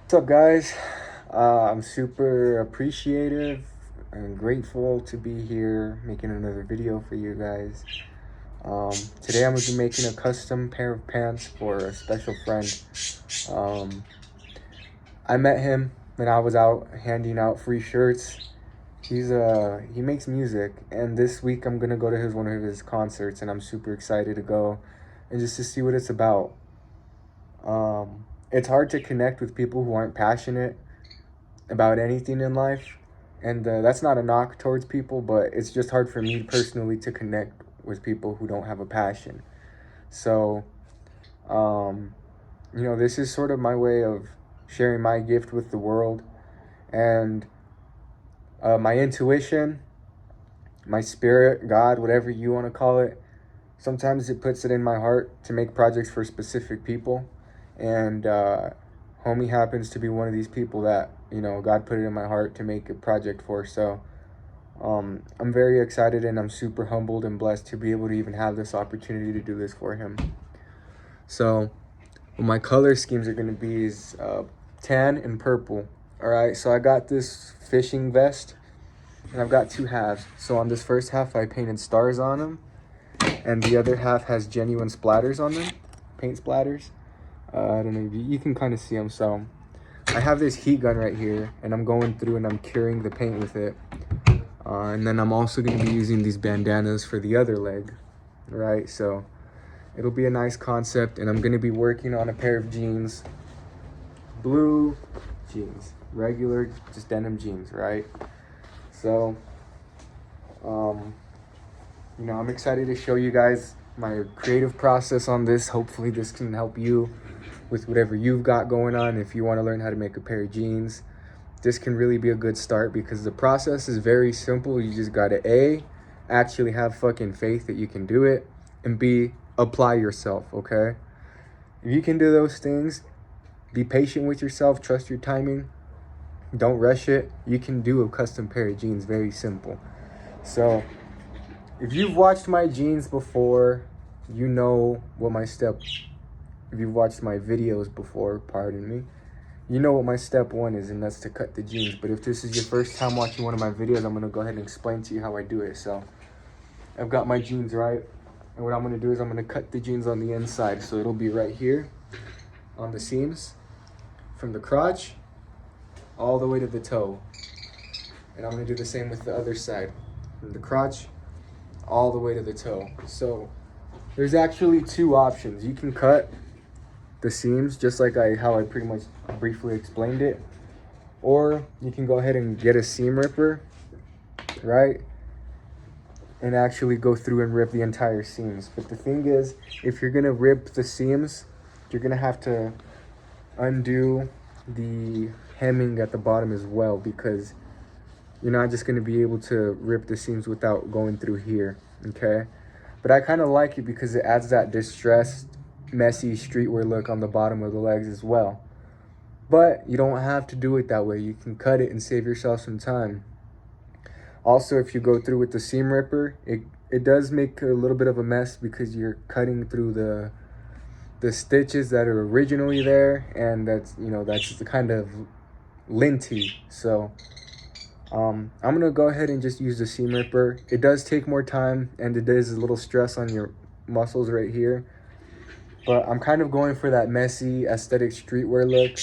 What's up, guys? I'm super appreciative and grateful to be here making another video for you guys. Today I'm gonna be making a custom pair of pants for a special friend. Um, I met him when I was out handing out free shirts. He makes music, and this week I'm gonna go to one of his concerts, and I'm super excited to go and just to see what it's about. It's hard to connect with people who aren't passionate about anything in life, and that's not a knock towards people, but it's just hard for me personally to connect with people who don't have a passion. So um this is sort of my way of sharing my gift with the world, and my intuition, my spirit, God, whatever you want to call it, sometimes it puts it in my heart to make projects for specific people, and homie happens to be one of these people that God put it in my heart to make a project for. So I'm very excited, and I'm super humbled and blessed to be able to even have this opportunity to do this for him. So what my color schemes are going to be is tan and purple. All right, so I got this fishing vest, and I've got two halves. So on this first half, I painted stars on them, and the other half has genuine splatters on them, paint splatters. I don't know if you can kind of see them. So I have this heat gun right here, and I'm going through and I'm curing the paint with it. And then I'm also going to be using these bandanas for the other leg, right? So it'll be a nice concept, and I'm going to be working on a pair of jeans, blue jeans, regular, just denim jeans, right? So, I'm excited to show you guys my creative process on this. Hopefully this can help you with whatever you've got going on. If you want to learn how to make a pair of jeans, this can really be a good start, because the process is very simple. You just gotta A, actually have fucking faith that you can do it, and B, apply yourself, okay? If you can do those things, be patient with yourself, trust your timing, don't rush it, you can do a custom pair of jeans. Very simple. So if you've watched my jeans before, you know what my step, if you've watched my videos before, pardon me, you know what my step one is, and that's to cut the jeans. But if this is your first time watching one of my videos, I'm gonna go ahead and explain to you how I do it. So I've got my jeans, right? And what I'm gonna do is I'm gonna cut the jeans on the inside. So it'll be right here on the seams, from the crotch all the way to the toe. And I'm gonna do the same with the other side, from the crotch all the way to the toe. So there's actually two options. You can cut the seams just like how I pretty much briefly explained it, or you can go ahead and get a seam ripper, right, and actually go through and rip the entire seams. But the thing is, if you're gonna rip the seams, you're gonna have to undo the hemming at the bottom as well, because you're not just gonna be able to rip the seams without going through here, okay? But I kind of like it because it adds that distressed, messy streetwear look on the bottom of the legs as well. But you don't have to do it that way. You can cut it and save yourself some time. Also, if you go through with the seam ripper, it does make a little bit of a mess, because you're cutting through the stitches that are originally there, and that's the kind of linty. So I'm gonna go ahead and just use the seam ripper. It does take more time, and it is a little stress on your muscles right here, but I'm kind of going for that messy aesthetic streetwear look,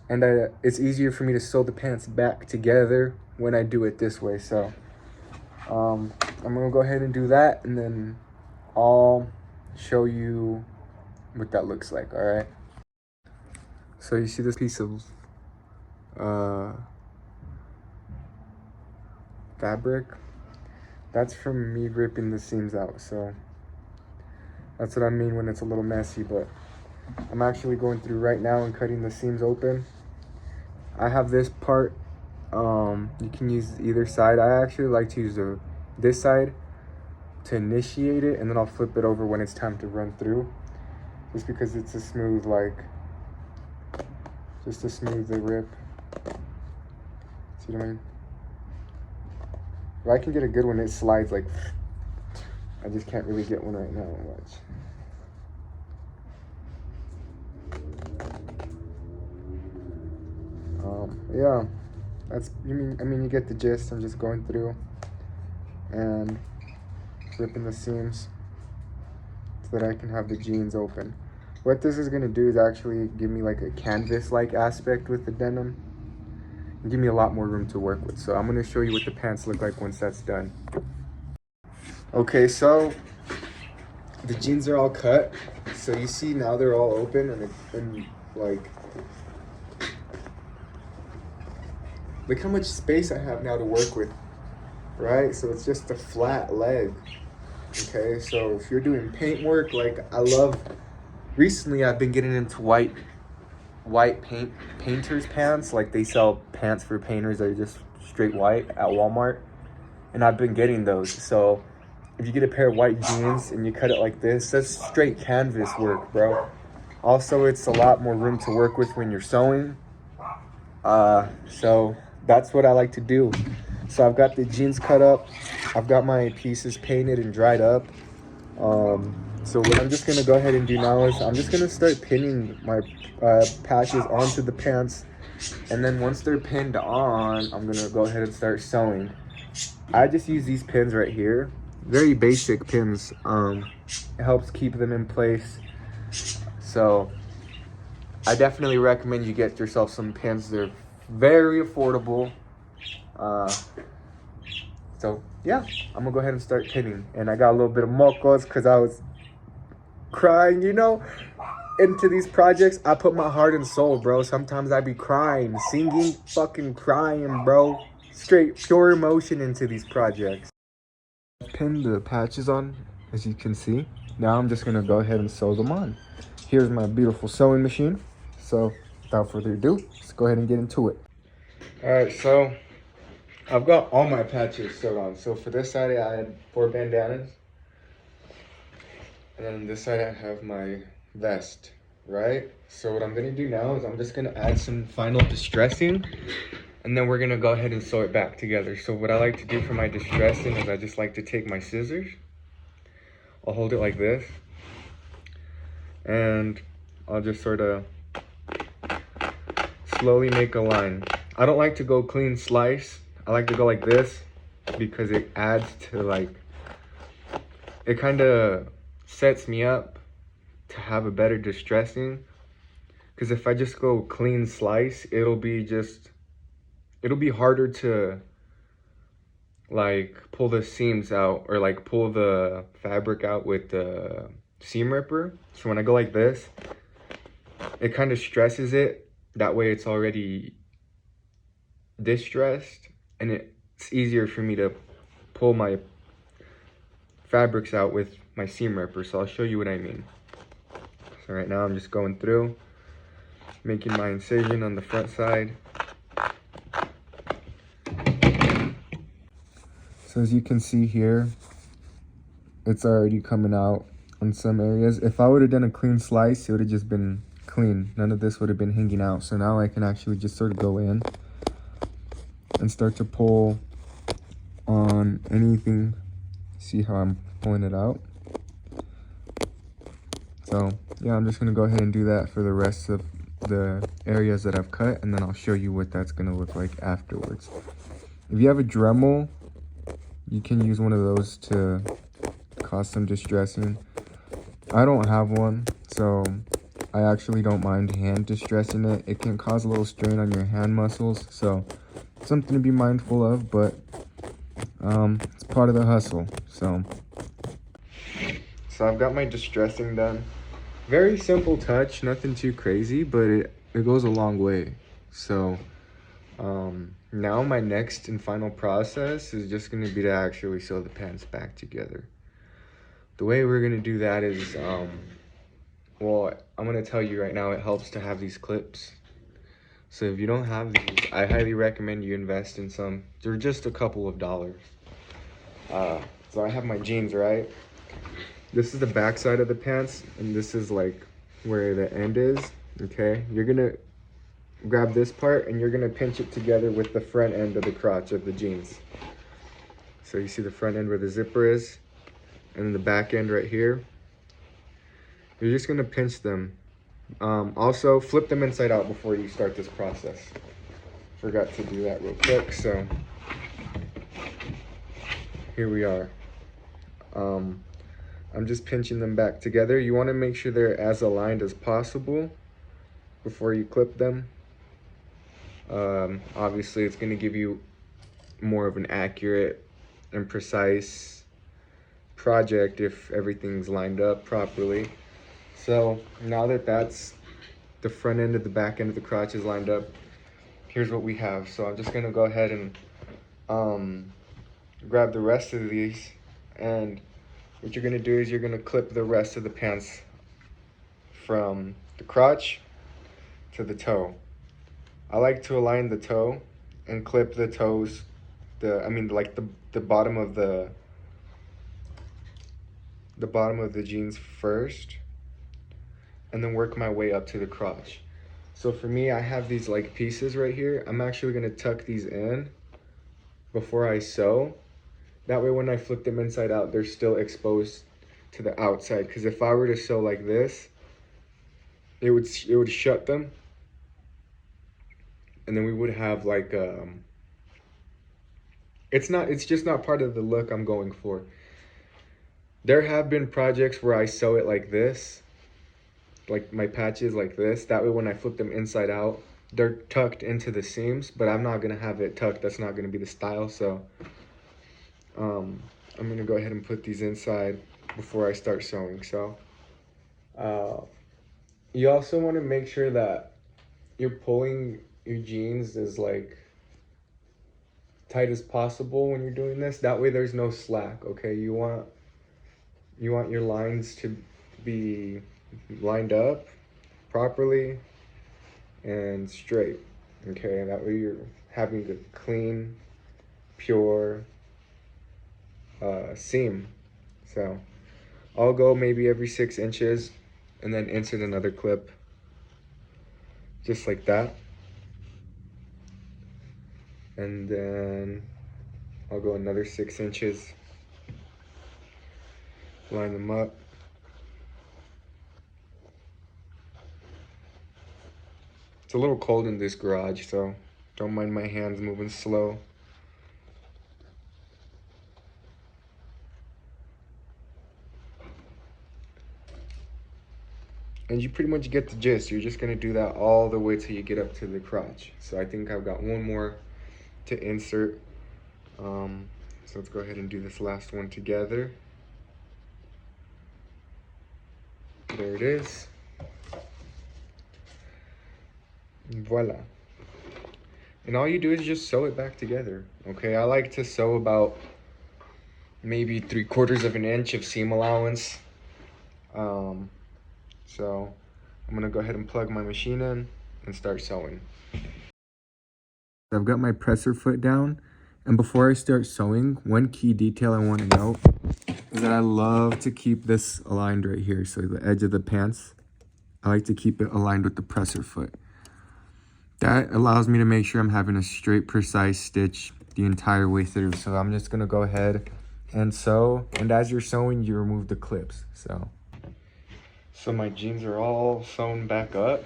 and it's easier for me to sew the pants back together when I do it this way. So I'm gonna go ahead and do that, and then I'll show you what that looks like. All right, so you see this piece of fabric? That's from me ripping the seams out. So that's what I mean when it's a little messy. But I'm actually going through right now and cutting the seams open. I have this part. You can use either side. I actually like to use this side to initiate it, and then I'll flip it over when it's time to run through, just because it's a smooth, just to smooth the rip. See what I mean? If I can get a good one, it slides like, I just can't really get one right now. Watch. Yeah, that's, I mean, you get the gist. I'm just going through and ripping the seams so that I can have the jeans open. What this is gonna do is actually give me like a canvas-like aspect with the denim and give me a lot more room to work with. So I'm gonna show you what the pants look like once that's done. Okay, so the jeans are all cut. So you see now they're all open and like, look how much space I have now to work with, right? So it's just a flat leg. Okay, so if you're doing paint work, like recently I've been getting into white painters pants. Like they sell pants for painters that are just straight white at Walmart, and I've been getting those. So if you get a pair of white jeans and you cut it like this, that's straight canvas work, bro. Also, it's a lot more room to work with when you're sewing. So that's what I like to do. So I've got the jeans cut up, I've got my pieces painted and dried up. So what I'm just gonna go ahead and do now is I'm just gonna start pinning my patches onto the pants, and then once they're pinned on, I'm gonna go ahead and start sewing. I just use these pins right here, very basic pins. It helps keep them in place. So I definitely recommend you get yourself some pins. They're very affordable. So yeah, I'm gonna go ahead and start pinning. And I got a little bit of mocos because I was crying, you know, into these projects. I put my heart and soul, bro. Sometimes I be crying, singing, fucking crying, bro. Straight pure emotion into these projects. Pinned the patches on, as you can see. Now I'm just gonna go ahead and sew them on. Here's my beautiful sewing machine. So without further ado, let's go ahead and get into it. All right, so I've got all my patches sewed on. So for this side, I had 4 bandanas. And then on this side, I have my vest, right? So what I'm gonna do now is I'm just gonna add some final distressing, and then we're gonna go ahead and sew it back together. So what I like to do for my distressing is I just like to take my scissors. I'll hold it like this, and I'll just sort of slowly make a line. I don't like to go clean slice. I like to go like this because it adds to, like, it kind of sets me up to have a better distressing. Because if I just go clean slice, it'll be harder to like pull the seams out or like pull the fabric out with the seam ripper. So when I go like this, it kind of stresses it. That way it's already distressed, and it's easier for me to pull my fabrics out with my seam ripper. So I'll show you what I mean. So right now I'm just going through, making my incision on the front side. So as you can see here, it's already coming out on some areas. If I would have done a clean slice, it would have just been clean. None of this would have been hanging out. So now I can actually just sort of go in and start to pull on anything. See how I'm pulling it out? So yeah, I'm just gonna go ahead and do that for the rest of the areas that I've cut, and then I'll show you what that's gonna look like afterwards. If you have a Dremel, you can use one of those to cause some distressing. I don't have one, so I actually don't mind hand distressing it. It can cause a little strain on your hand muscles, so something to be mindful of, but it's part of the hustle. So I've got my distressing done. Very simple touch, nothing too crazy, but it goes a long way. So now my next and final process is just going to be to actually sew the pants back together. The way we're going to do that is, well, I'm going to tell you right now, it helps to have these clips. So if you don't have these, I highly recommend you invest in some. They're just a couple of dollars. So I have my jeans, right? This is the back side of the pants, and this is like where the end is, okay? You're gonna grab this part and you're gonna pinch it together with the front end of the crotch of the jeans. So you see the front end where the zipper is, and then the back end right here. You're just gonna pinch them. Also, flip them inside out before you start this process. Forgot to do that real quick, so here we are. I'm just pinching them back together. You want to make sure they're as aligned as possible before you clip them. Obviously, it's going to give you more of an accurate and precise project if everything's lined up properly. So now that that's the front end of the back end of the crotch is lined up, here's what we have. So I'm just going to go ahead and grab the rest of these, and what you're gonna do is you're gonna clip the rest of the pants from the crotch to the toe. I like to align the toe and clip the toes, the bottom of the bottom of the jeans first, and then work my way up to the crotch. So for me, I have these like pieces right here. I'm actually gonna tuck these in before I sew. That way when I flip them inside out, they're still exposed to the outside. Because if I were to sew like this, it would shut them. And then we would have like, it's just not part of the look I'm going for. There have been projects where I sew it like this, like my patches like this. That way when I flip them inside out, they're tucked into the seams, but I'm not gonna have it tucked. That's not gonna be the style, so. I'm gonna go ahead and put these inside before I start sewing. So you also want to make sure that you're pulling your jeans as like tight as possible when you're doing this. That way there's no slack, okay? You want your lines to be lined up properly and straight, okay? That way you're having a clean, pure seam. So I'll go maybe every 6 inches and then insert another clip just like that, and then I'll go another 6 inches, line them up. It's a little cold in this garage, so don't mind my hands moving slow. And you pretty much get the gist. You're just gonna do that all the way till you get up to the crotch. So I think I've got one more to insert. So let's go ahead and do this last one together. There it is. Voila. And all you do is just sew it back together, okay? I like to sew about maybe 3/4 of an inch of seam allowance. So I'm gonna go ahead and plug my machine in and start sewing. I've got my presser foot down, and before I start sewing, one key detail I want to note is that I love to keep this aligned right here. So the edge of the pants, I like to keep it aligned with the presser foot. That allows me to make sure I'm having a straight, precise stitch the entire way through. So I'm just gonna go ahead and sew, and as you're sewing, you remove the clips. So my jeans are all sewn back up.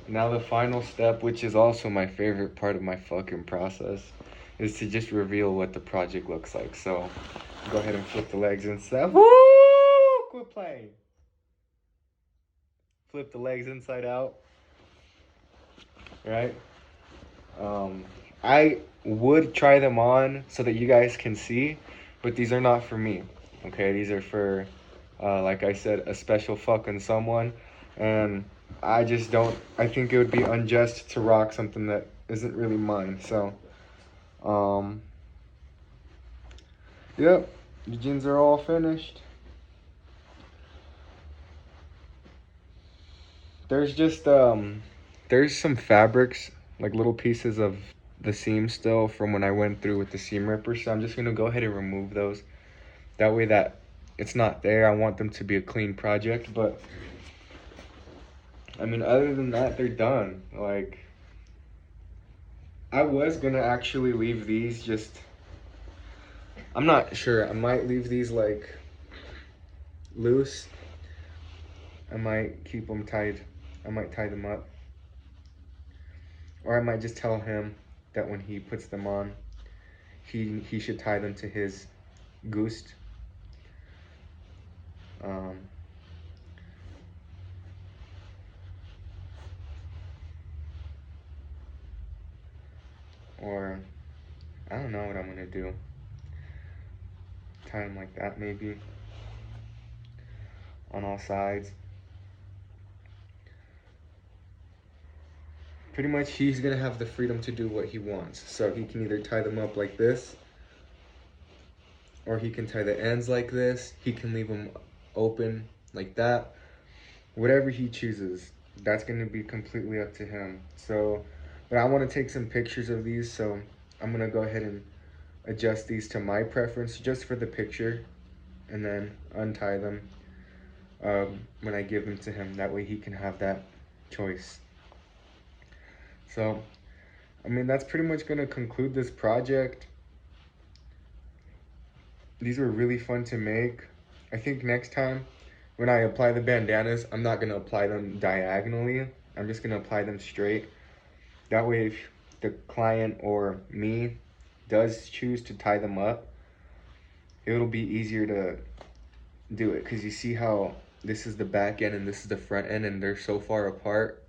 Now the final step, which is also my favorite part of my fucking process, is to just reveal what the project looks like. So go ahead and flip the legs inside. Woo! Quit playing. Flip the legs inside out. Right? I would try them on so that you guys can see, but these are not for me. Okay, these are for like I said, a special fucking someone, and I just don't, I think it would be unjust to rock something that isn't really mine. So yep, the jeans are all finished. There's just there's some fabrics, like little pieces of the seam still from when I went through with the seam ripper, so I'm just gonna go ahead and remove those. That way that it's not there. I want them to be a clean project, but I mean, other than that, they're done. Like, I was gonna actually leave these just, I'm not sure. I might leave these like loose. I might keep them tied. I might tie them up. Or I might just tell him that when he puts them on, he should tie them to his Gust. Or I don't know what I'm gonna do. Tie them like that maybe on all sides. Pretty much he's gonna have the freedom to do what he wants. So he can either tie them up like this, or he can tie the ends like this. He can leave them open like that. Whatever he chooses, that's gonna be completely up to him. So, but I wanna take some pictures of these, so I'm gonna go ahead and adjust these to my preference just for the picture, and then untie them when I give them to him. That way he can have that choice. So, I mean, that's pretty much gonna conclude this project. These were really fun to make. I think next time when I apply the bandanas, I'm not gonna apply them diagonally. I'm just gonna apply them straight. That way if the client or me does choose to tie them up, it'll be easier to do it, because you see how this is the back end and this is the front end and they're so far apart.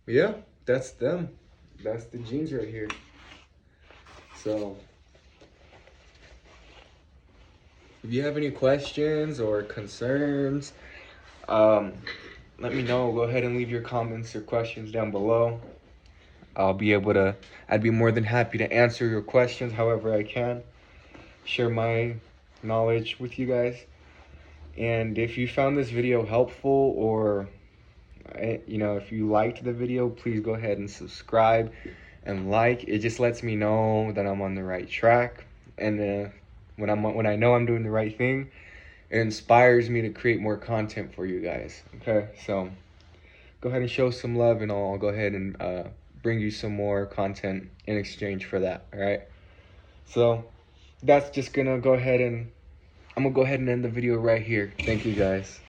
Yeah, that's them. That's the jeans right here. So if you have any questions or concerns, let me know. Go ahead and leave your comments or questions down below. I'd be more than happy to answer your questions however I can. Share my knowledge with you guys. And if you found this video helpful, or if you liked the video, please go ahead and subscribe and like. It just lets me know that I'm on the right track, and when I know I'm doing the right thing, it inspires me to create more content for you guys. Okay, so go ahead and show some love, and I'll go ahead and bring you some more content in exchange for that. All right, so that's just gonna go ahead and I'm gonna go ahead and end the video right here. Thank you guys.